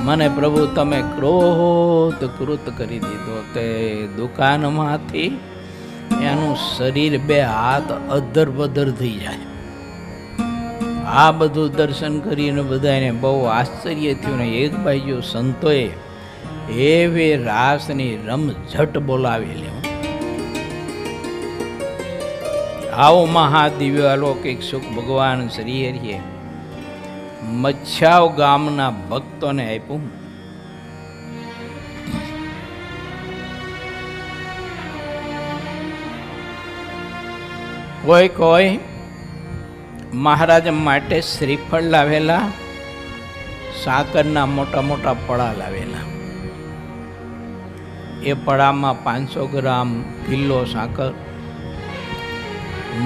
મને પ્રભુ તમે કૃત કરી દીધો. તે દુકાનમાંથી એનું શરીર બે હાથ અધર બધર થઈ જાય. આ બધું દર્શન કરીને બધાને બહુ આશ્ચર્ય થયું ને એક બાજુ સંતોએ એવી રાસની રમઝટ બોલાવેલી. આવો મહાદિવ્ય અલૌકિક સુખ ભગવાન શ્રી હરિએ મચ્છાવ ગામના ભક્તોને આપ્યું. કોઈ મહારાજ માટે શ્રીફળ લાવેલા, સાકરના મોટા મોટા પડા લાવેલા. એ પડામાં 500 ગ્રામ કિલો સાકર.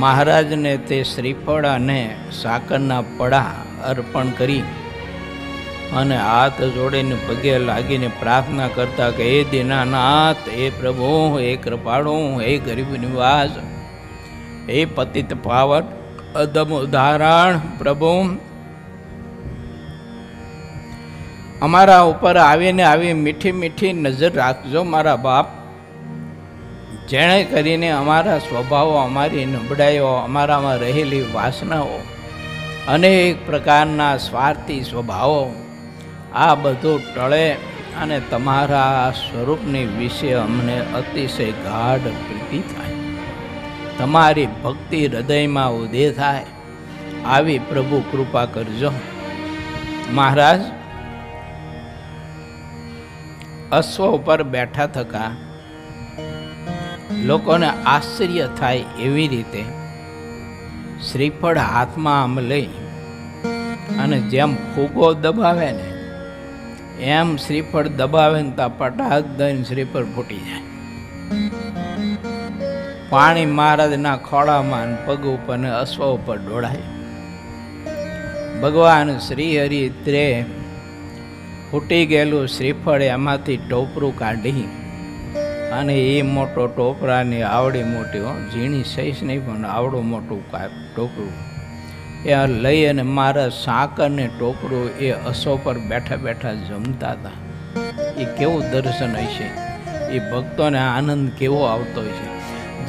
મહારાજને તે શ્રીફળ અને સાકરના પડા અર્પણ કરી અને હાથ જોડીને પગે લાગીને પ્રાર્થના કરતા કે હે દીનાનાથ, હે પ્રભુ, હે કૃપાળુ, હે ગરીબ નિવાસ, હે પતિત પાવન અદમ ઉદાહરણ, પ્રભુ અમારા ઉપર આવીને આવી મીઠી મીઠી નજર રાખજો મારા બાપ, જેણે કરીને અમારા સ્વભાવો, અમારી નબળાઈઓ, અમારામાં રહેલી વાસનાઓ, અનેક પ્રકારના સ્વાર્થી સ્વભાવો આ બધું ટળે અને તમારા સ્વરૂપની વિશે અમને અતિશય ગાઢ પ્રીતિ થાય, તમારી ભક્તિ હૃદયમાં ઉદય થાય, આવી પ્રભુ કૃપા કરજો. મહારાજ અશ્વ ઉપર બેઠા થકા લોકોને આશ્ચર્ય થાય એવી રીતે શ્રીફળ હાથમાં આમ લઈ અને જેમ ફૂગો દબાવે ને એમ શ્રીફળ દબાવે ને ત્યાં પટાક દઈને શ્રીફળ ફૂટી જાય. પાણી મહારાજના ખોળામાં પગ ઉપર ને અશ્વ ઉપર ઢોળાય. ભગવાન શ્રી હરિ તે ફૂટી ગયેલું શ્રીફળ એમાંથી ટોપરું કાઢી અને એ મોટો ટોપરાની આવડી મોટી ઝીણી સહીશ નહીં પણ આવડું મોટું ટોપરું એ લઈ અને મારા સાકરને ટોપરું એ અસો પર બેઠા બેઠા જમતા હતા. એ કેવું દર્શન હશે, એ ભક્તોને આનંદ કેવો આવતો હશે.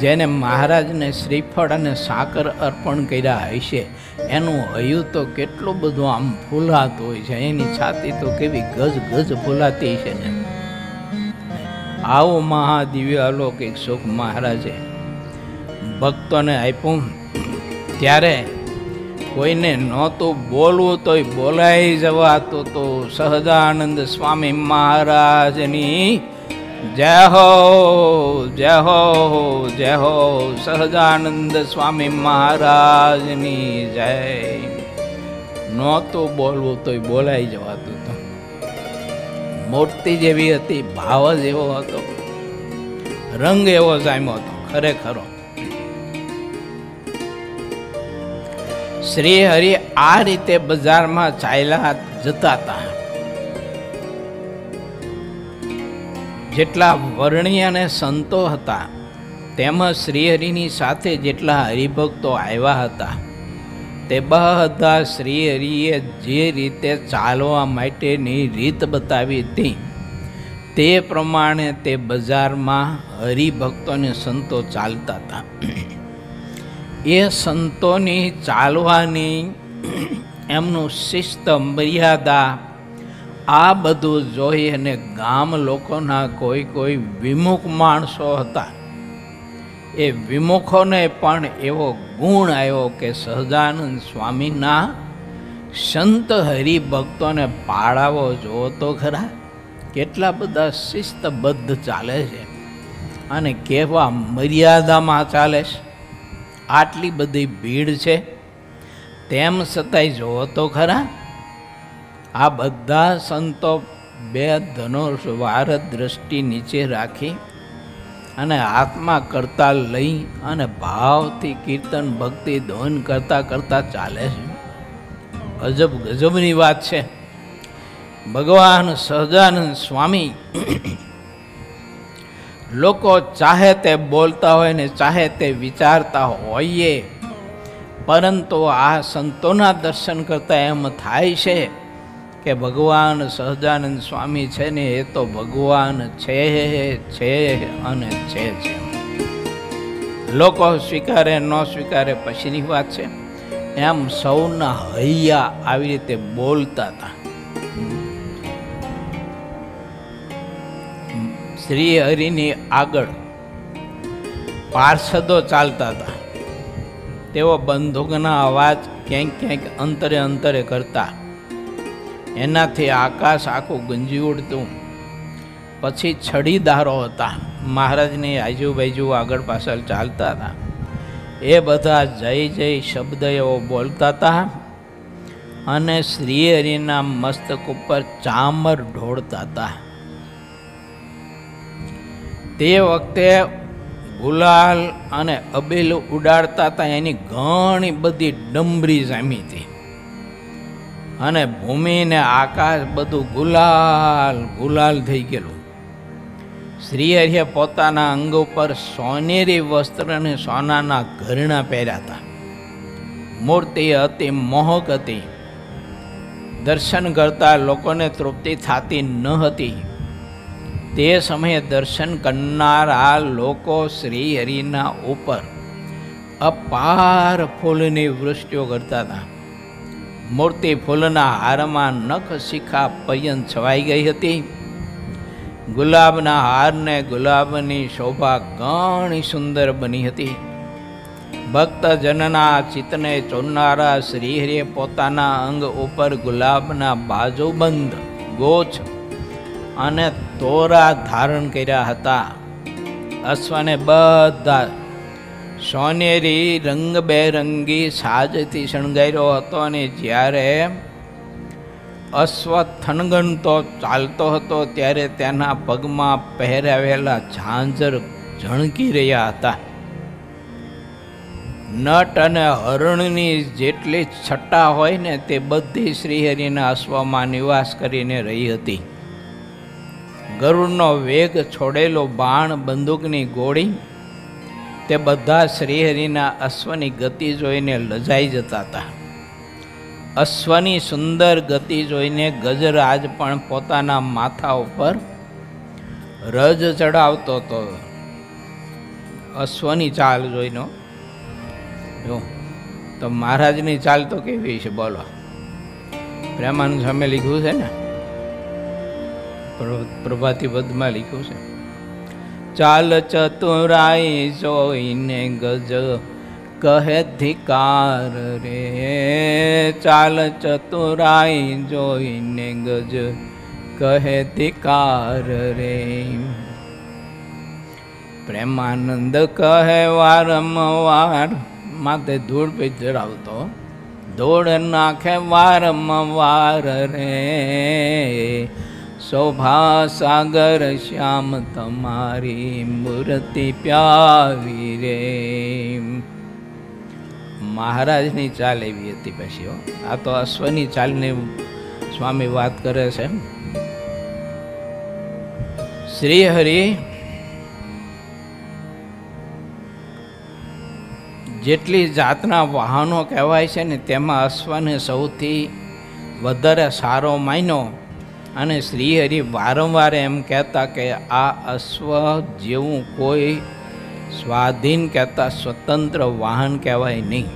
જેને મહારાજને શ્રીફળ અને સાકર અર્પણ કર્યા હશે એનું હૈયું તો કેટલું બધું આમ ફૂલાતું હોય છે, એની છાતી તો કેવી ગજ ગજ ફૂલાતી છે ને. આવું મહાદિવ્ય અલૌકિક સુખ મહારાજે ભક્તોને આપ્યું. ત્યારે કોઈને નહોતું બોલવું તોય બોલાઈ જવાતું તો સહજાનંદ સ્વામી મહારાજની જય હો જય હો જય હો સહજાનંદ સ્વામી મહારાજની જય. નહોતું બોલવું તોય બોલાઈ જવાતું હતું. મૂર્તિ જેવી હતી, ભાવ જ એવો હતો, રંગ એવો જામ્યો હતો ખરેખરો. શ્રી હરિ આ રીતે બજારમાં ચાલ્યા જતા હતા. જેટલા વર્ણિય અને સંતો હતા તેમજ શ્રીહરિની સાથે જેટલા હરિભક્તો આવ્યા હતા તે બધા શ્રીહરિએ જે રીતે ચાલવા માટેની રીત બતાવી હતી તે પ્રમાણે તે બજારમાં હરિભક્તોને સંતો ચાલતા હતા. એ સંતોની ચાલવાની એમનું શિસ્ત મર્યાદા આ બધું જોઈ અને ગામ લોકોના કોઈ વિમુખ માણસો હતા. એ વિમુખોને પણ એવો ગુણ આવ્યો કે સહજાનંદ સ્વામીના સંત હરિભક્તોને પાળાવો જોવો તો ખરા, કેટલા બધા શિસ્તબદ્ધ ચાલે છે અને કેવા મર્યાદામાં ચાલે છે. આટલી બધી ભીડ છે તેમ છતાંય જોવો તો ખરા. આ બધા સંતો બે ધનુષ વાર દ્રષ્ટિ નીચે રાખી અને હાથમાં કરતા લઈ અને ભાવથી કીર્તન ભક્તિ ધોન કરતા કરતા ચાલે છે. અજબ ગજબની વાત છે. ભગવાન સહજાનંદ સ્વામી લોકો ચાહે તે બોલતા હોય ને ચાહે તે વિચારતા હોઈએ, પરંતુ આ સંતોના દર્શન કરતા એમ થાય છે કે ભગવાન સહજાનંદ સ્વામી છે ને એ તો ભગવાન છે અને છે. લોકો સ્વીકારે ન સ્વીકારે પછીની વાત છે. એમ સૌના હૈયા આવી રીતે બોલતા હતા. શ્રી હરિની આગળ પાર્ષદો ચાલતા હતા. તેઓ બંદૂકના અવાજ ક્યાંક ક્યાંક અંતરે અંતરે કરતા. એનાથી આકાશ આખું ગુંજી ઉડતું. પછી છડીદારો હતા, મહારાજની આજુબાજુ આગળ પાછળ ચાલતા હતા. એ બધા જય જય શબ્દ એવો બોલતા હતા અને શ્રીહરિના મસ્તક ઉપર ચામર ઢોળતા હતા. તે વખતે ગુલાલ અને અબીલ ઉડાડતા હતા. એની ઘણી બધી ડમરી જામી હતી અને ભૂમિ ને આકાશ બધું ગુલાલ ગુલાલ થઈ ગયેલું. શ્રીહરિએ પોતાના અંગ ઉપર સોનેરી વસ્ત્ર અને સોનાના ઘરેણાં પહેર્યા હતા. મૂર્તિ અતિ મોહક હતી. દર્શન કરતા લોકોને તૃપ્તિ થતી ન હતી. તે સમયે દર્શન કરનારા લોકો શ્રીહરિના ઉપર અપાર ફૂલની વૃષ્ટિઓ કરતા હતા. મૂર્તિ ફૂલના હારમાં નખ શિખા પર્યંત છવાઈ ગઈ હતી. ગુલાબના હારને ગુલાબની શોભા ઘણી સુંદર બની હતી. ભક્તજનના ચિત્તને ચોરનારા શ્રીહરિએ પોતાના અંગ ઉપર ગુલાબના બાજુબંધ, ગોછ અને તોરા ધારણ કર્યા હતા. અશ્વને બધા સોનેરી રંગબેરંગી સાજથી શણગાર્યો હતો અને જ્યારે અશ્વ થનગનતો ચાલતો હતો ત્યારે તેના પગમાં પહેરાવેલા ઝાંઝર ઝણકી રહ્યા હતા. નટ અને હરણની જેટલી છટા હોય ને તે બધી શ્રીહરિના અશ્વમાં નિવાસ કરીને રહી હતી. ગરુડનો વેગ, છોડેલો બાણ, બંદૂકની ગોળી તે બધા શ્રીહરિના અશ્વની ગતિ જોઈને લજાઈ જતા હતા. અશ્વની સુંદર ગતિ જોઈને ગજરાજ પણ પોતાના માથા ઉપર રજ ચડાવતો હતો. અશ્વની ચાલ જોઈને જો તો મહારાજની ચાલ તો કેવી છે બોલો. પ્રેમાનંદ સામે લીધું છે ને, પ્રભાતી પદમાં લખ્યું છે, ચાલ ચતુરાઈ જોઈને ગજ કહે ધિકાર રે. ચાલ ચતુરાઈ જોઈને ગજ કહે ધિકાર રે. પ્રેમાનંદ કહે વારંવાર, માથે ધૂળ પી ધરાવતો ધૂળ નાખે વારંવાર રે, શોભા સાગર શ્યામ તમારી મૂર્તિ પ્યાવી રે. મહારાજની ચાલ એવી હતી. પછી આ તો અશ્વની ચાલની સ્વામી વાત કરે છે. શ્રી હરિ જેટલી જાતના વાહનો કહેવાય છે ને તેમાં અશ્વને સૌથી વધારે સારો માન્યો. અને શ્રીહરિ વારંવાર એમ કહેતા કે આ અશ્વ જેવું કોઈ સ્વાધીન કહેતા સ્વતંત્ર વાહન કહેવાય નહીં.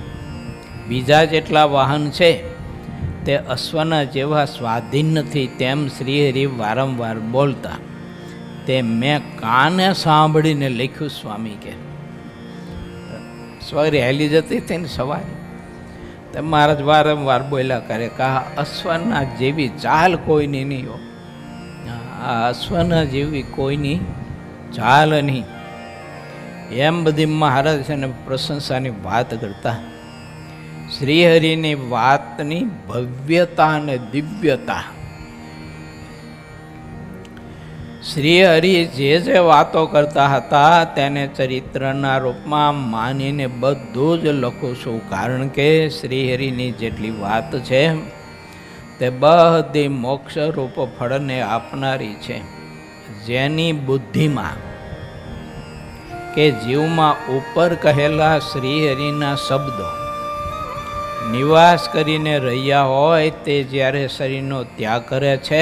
બીજા જેટલા વાહન છે તે અશ્વના જેવા સ્વાધીન નથી, તેમ શ્રીહરિ વારંવાર બોલતા. તે મેં કાને સાંભળીને લખ્યું સ્વામી કે સવારે હેલી જતી હતી ને સવારે, તે મહારાજ વારંવાર બોલ્યા કરે કે આ અશ્વના જેવી ચાલ કોઈની નહીં હો, આ અશ્વના જેવી કોઈની ચાલ નહીં. એમ બધી મહારાજ છે ને પ્રશંસાની વાત કરતા. શ્રીહરિની વાતની ભવ્યતા અને દિવ્યતા. શ્રીહરિ જે જે વાતો કરતા હતા તેને ચરિત્રના રૂપમાં માનીને બધું જ લખું છું. કારણ કે શ્રીહરિની જેટલી વાત છે તે બધી મોક્ષ રૂપ ફળને આપનારી છે. જેની બુદ્ધિમાં કે જીવમાં ઉપર કહેલા શ્રીહરિના શબ્દો નિવાસ કરીને રહ્યા હોય તે જ્યારે શરીરનો ત્યાગ કરે છે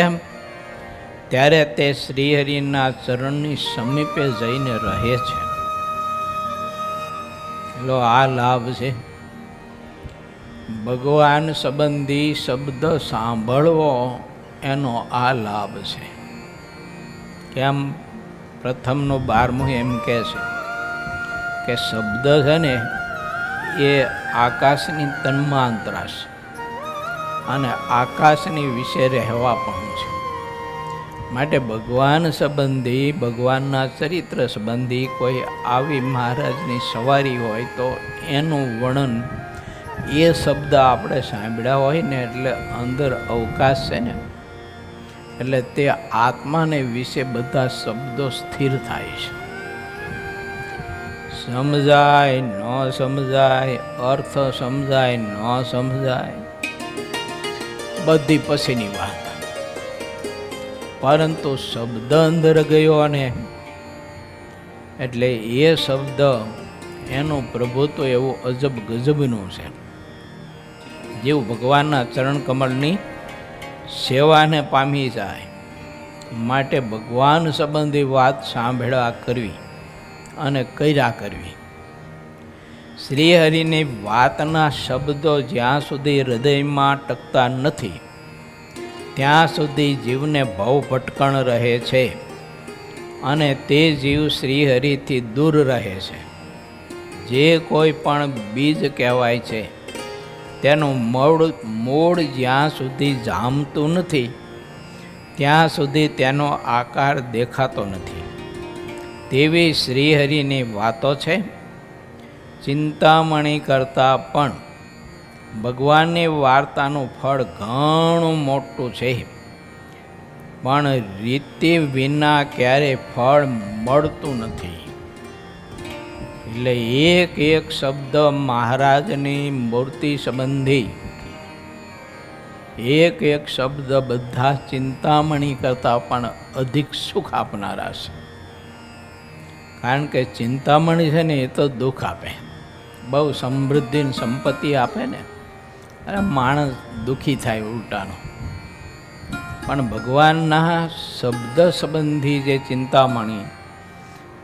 ત્યારે તે શ્રીહરિના ચરણની સમીપે જઈને રહે છે. લો આ લાભ છે. ભગવાન સંબંધી શબ્દ સાંભળવો એનો આ લાભ છે. કેમ? પ્રથમનો 12મું એમ કહે છે કે શબ્દ છે ને એ આકાશની તન્માંતરા છે અને આકાશની વિશે રહેવા પણ છે. માટે ભગવાન સંબંધી, ભગવાનના ચરિત્ર સંબંધી કોઈ આવી મહારાજની સવારી હોય તો એનું વર્ણન એ શબ્દ આપણે સાંભળ્યા હોય ને એટલે અંદર અવકાશ છે ને, એટલે તે આત્માને વિશે બધા શબ્દો સ્થિર થાય છે. સમજાય ન સમજાય, અર્થ સમજાય ન સમજાય, બધી પછીની વાત. પરંતુ શબ્દ અંદર ગયો ને એટલે એ શબ્દ એનું પ્રભુત્વ એવું અજબ ગજબનું છે. જેવું ભગવાનના ચરણ કમળની સેવાને પામી જાય. માટે ભગવાન સંબંધી વાત સાંભળવા કરવી અને કર્યા કરવી. શ્રીહરિની વાતના શબ્દો જ્યાં સુધી હૃદયમાં ટકતા નથી ત્યાં સુધી જીવને ભવ ભટકણ રહે છે અને તે જીવ શ્રીહરિથી દૂર રહે છે. જે કોઈ પણ બીજ કહેવાય છે તેનું મૂળ જ્યાં સુધી જામતું નથી ત્યાં સુધી તેનો આકાર દેખાતો નથી. તેવી શ્રીહરિની વાતો છે. ચિંતામણી કરતાં પણ ભગવાનની વાર્તાનું ફળ ઘણું મોટું છે, પણ રીતિ વિના ક્યારેય ફળ મળતું નથી. એટલે એક એક શબ્દ મહારાજની મૂર્તિ સંબંધી, એક એક શબ્દ બધા ચિંતામણી કરતાં પણ અધિક સુખ આપનારા છે. કારણ કે ચિંતામણી છે ને એ તો દુઃખ આપે, બહુ સમૃદ્ધિ સંપત્તિ આપે ને, અરે માણસ દુઃખી થાય ઉલટાનો. પણ ભગવાનના શબ્દ સંબંધી જે ચિંતામણી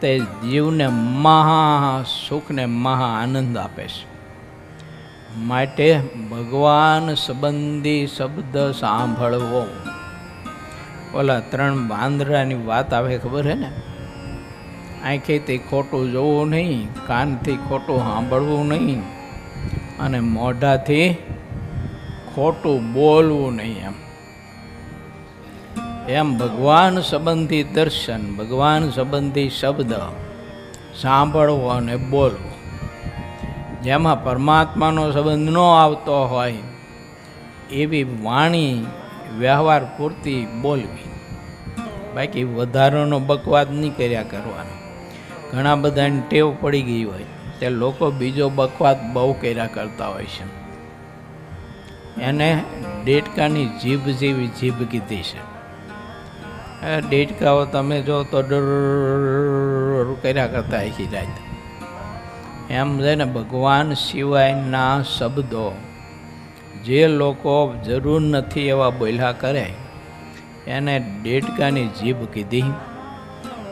તે જીવને મહા સુખ ને મહા આનંદ આપે છે. માટે ભગવાન સંબંધી શબ્દ સાંભળવો. ઓલા 3 વાંદરાની વાત આવે ખબર હે ને? આંખેથી ખોટું જોવું નહીં, કાનથી ખોટું સાંભળવું નહીં અને મોઢાથી ખોટું બોલવું નહીં. એમ ભગવાન સંબંધી દર્શન, ભગવાન સંબંધી શબ્દ સાંભળવો અને બોલવો. જેમાં પરમાત્માનો સંબંધ ન આવતો હોય એવી વાણી વ્યવહાર પૂરતી બોલવી. બાકી વધારાનો બકવાદ નહીં કર્યા કરવાનો. ઘણા બધાને ટેવ પડી ગઈ હોય તે લોકો બીજો બકવાદ બહુ કર્યા કરતા હોય છે. એને ડેટકાની જીભ જેવી જીભ કીધી છે. ડેટકાઓ તમે જો તો ડર કર્યા કરતા આખી રાત. એમ છે ને, ભગવાન સિવાયના શબ્દો જે લોકો જરૂર નથી એવા બોલ્યા કરે એને ડેટકાની જીભ કીધી.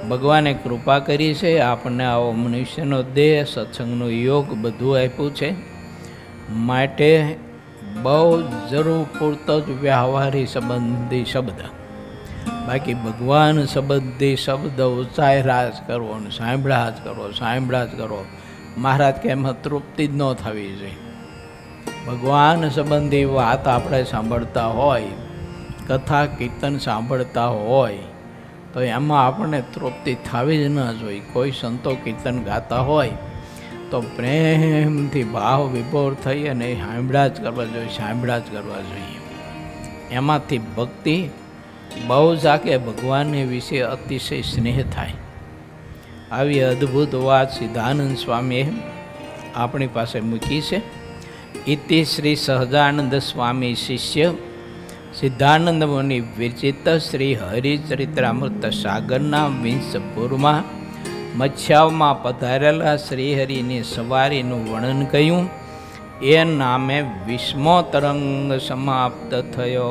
ભગવાને કૃપા કરી છે, આપણને આવો મનુષ્યનો દેહ, સત્સંગનો યોગ બધું આપ્યું છે. માટે બહુ જરૂર પૂરતો જ વ્યવહારી સંબંધી શબ્દ, બાકી ભગવાન સંબંધી શબ્દ ઉચ્ચાર્યા જ કરવો ને સાંભળ્યા જ કરો. મહારાજ કે એમાં તૃપ્તિ જ ન થવી જોઈએ. ભગવાન સંબંધી વાત આપણે સાંભળતા હોય, કથા કીર્તન સાંભળતા હોય તો એમાં આપણને તૃપ્તિ થવી જ ન જોઈએ. કોઈ સંતો કીર્તન ગાતા હોય તો પ્રેમથી ભાવ વિભોર થઈ અને સાંભળ્યા જ કરવા જોઈએ. એમાંથી ભક્તિ બહુ જાગે, ભગવાનને વિશે અતિશય સ્નેહ થાય. આવી અદ્ભુત વાત સિદ્ધાનંદ સ્વામીએ આપણી પાસે મૂકી છે. ઇતિ શ્રી સહજાનંદ સ્વામી શિષ્ય સિદ્ધાનંદ મુનિ વિરચિત શ્રી હરિચરિત્રામૃત સાગરના વિંશપુરમાં મચ્છાવમાં પધારેલા શ્રીહરિની સવારીનું વર્ણન કહ્યું. એ નામે 20મો તરંગ સમાપ્ત થયો.